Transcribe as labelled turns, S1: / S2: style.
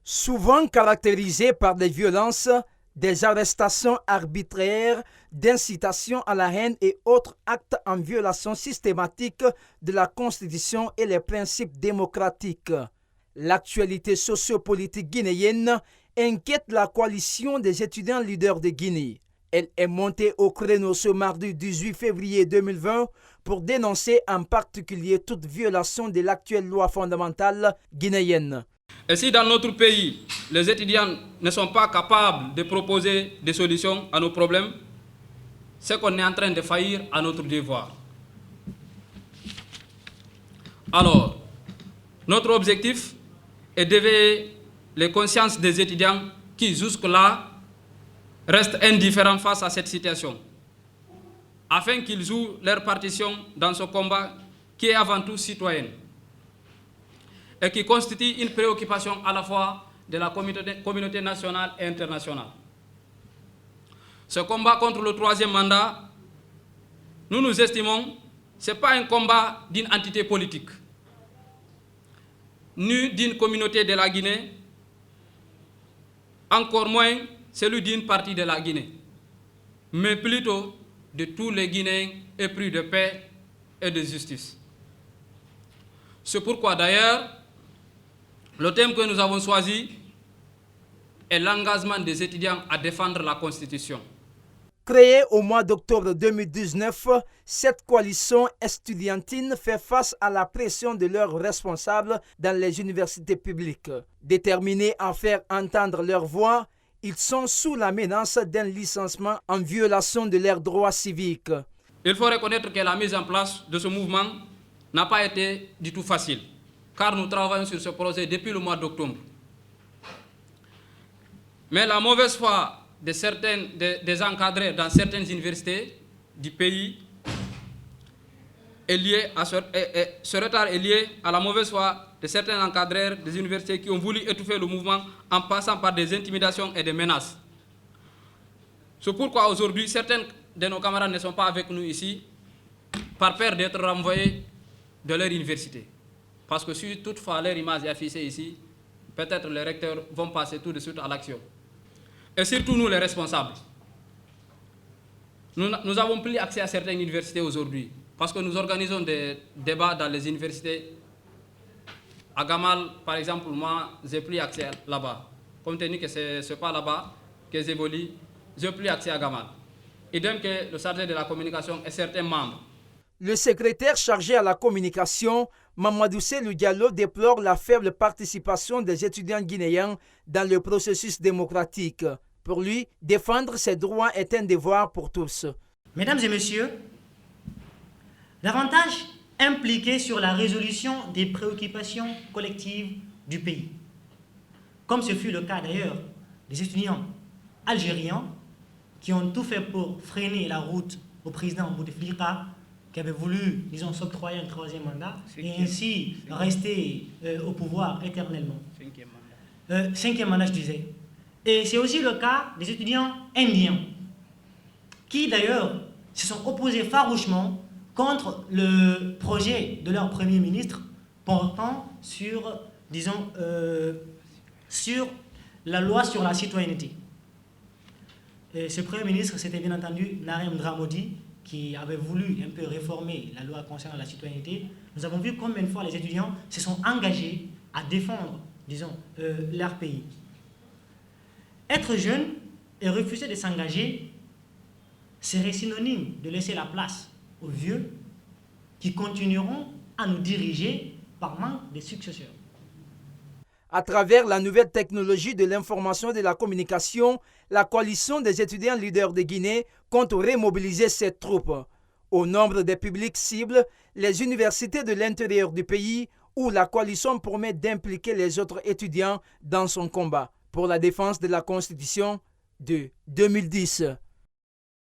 S1: Souvent caractérisée par des violences, des arrestations arbitraires, d'incitation à la haine et autres actes en violation systématique de la Constitution et les principes démocratiques. L'actualité sociopolitique guinéenne inquiète la coalition des étudiants leaders de Guinée. Elle est montée au créneau ce mardi 18 février 2020 pour dénoncer en particulier toute violation de l'actuelle loi fondamentale guinéenne.
S2: Et si dans notre pays, les étudiants ne sont pas capables de proposer des solutions à nos problèmes, c'est qu'on est en train de faillir à notre devoir. Alors, notre objectif est d'éveiller les consciences des étudiants qui, jusque-là, restent indifférents face à cette situation, afin qu'ils jouent leur partition dans ce combat qui est avant tout citoyen et qui constitue une préoccupation à la fois de la communauté nationale et internationale. Ce combat contre le troisième mandat, nous estimons, ce n'est pas un combat d'une entité politique, ni d'une communauté de la Guinée, encore moins celui d'une partie de la Guinée, mais plutôt de tous les Guinéens épris de paix et de justice. C'est pourquoi d'ailleurs, le thème que nous avons choisi est l'engagement des étudiants à défendre la Constitution.
S1: Créée au mois d'octobre 2019, cette coalition estudiantine fait face à la pression de leurs responsables dans les universités publiques. Déterminés à faire entendre leur voix, ils sont sous la menace d'un licenciement en violation de leurs droits civiques.
S2: Il faut reconnaître que la mise en place de ce mouvement n'a pas été du tout facile, car nous travaillons sur ce projet depuis le mois d'octobre. Mais la mauvaise foi des encadrés dans certaines universités du pays est liée à ce retard est lié à la mauvaise foi de certains encadreurs des universités qui ont voulu étouffer le mouvement en passant par des intimidations et des menaces. C'est pourquoi aujourd'hui, certains de nos camarades ne sont pas avec nous ici par peur d'être renvoyés de leur université. Parce que si toutefois leur image est affichée ici, peut-être les recteurs vont passer tout de suite à l'action. Et surtout nous les responsables. Nous n'avons plus accès à certaines universités aujourd'hui, parce que nous organisons des débats dans les universités. À Gamal, par exemple, moi, j'ai plus accès là-bas. Compte tenu que ce n'est pas là-bas que j'évolue, je n'ai plus accès à Gamal. Idem que le chargé de la communication et certains membres.
S1: Le secrétaire chargé à la communication, Mamadou Selou Diallo, déplore la faible participation des étudiants guinéens dans le processus démocratique. Pour lui, défendre ses droits est un devoir pour tous.
S3: Mesdames et messieurs, davantage impliqués sur la résolution des préoccupations collectives du pays, comme ce fut le cas d'ailleurs des étudiants algériens qui ont tout fait pour freiner la route au président Bouteflika, qui avait voulu, disons, s'octroyer un troisième mandat et ainsi rester au pouvoir éternellement. Cinquième mandat, je disais. Et c'est aussi le cas des étudiants indiens, qui d'ailleurs se sont opposés farouchement contre le projet de leur Premier ministre portant sur, disons, sur la loi sur la citoyenneté. Et ce Premier ministre, c'était bien entendu Narendra Modi, qui avait voulu un peu réformer la loi concernant la citoyenneté. Nous avons vu combien de fois les étudiants se sont engagés à défendre, disons, leur pays. Être jeune et refuser de s'engager serait synonyme de laisser la place aux vieux qui continueront à nous diriger par manque de successeurs.
S1: À travers la nouvelle technologie de l'information et de la communication, la coalition des étudiants leaders de Guinée compte remobiliser ses troupes. Au nombre des publics cibles, les universités de l'intérieur du pays, où la coalition promet d'impliquer les autres étudiants dans son combat pour la défense de la Constitution de 2010.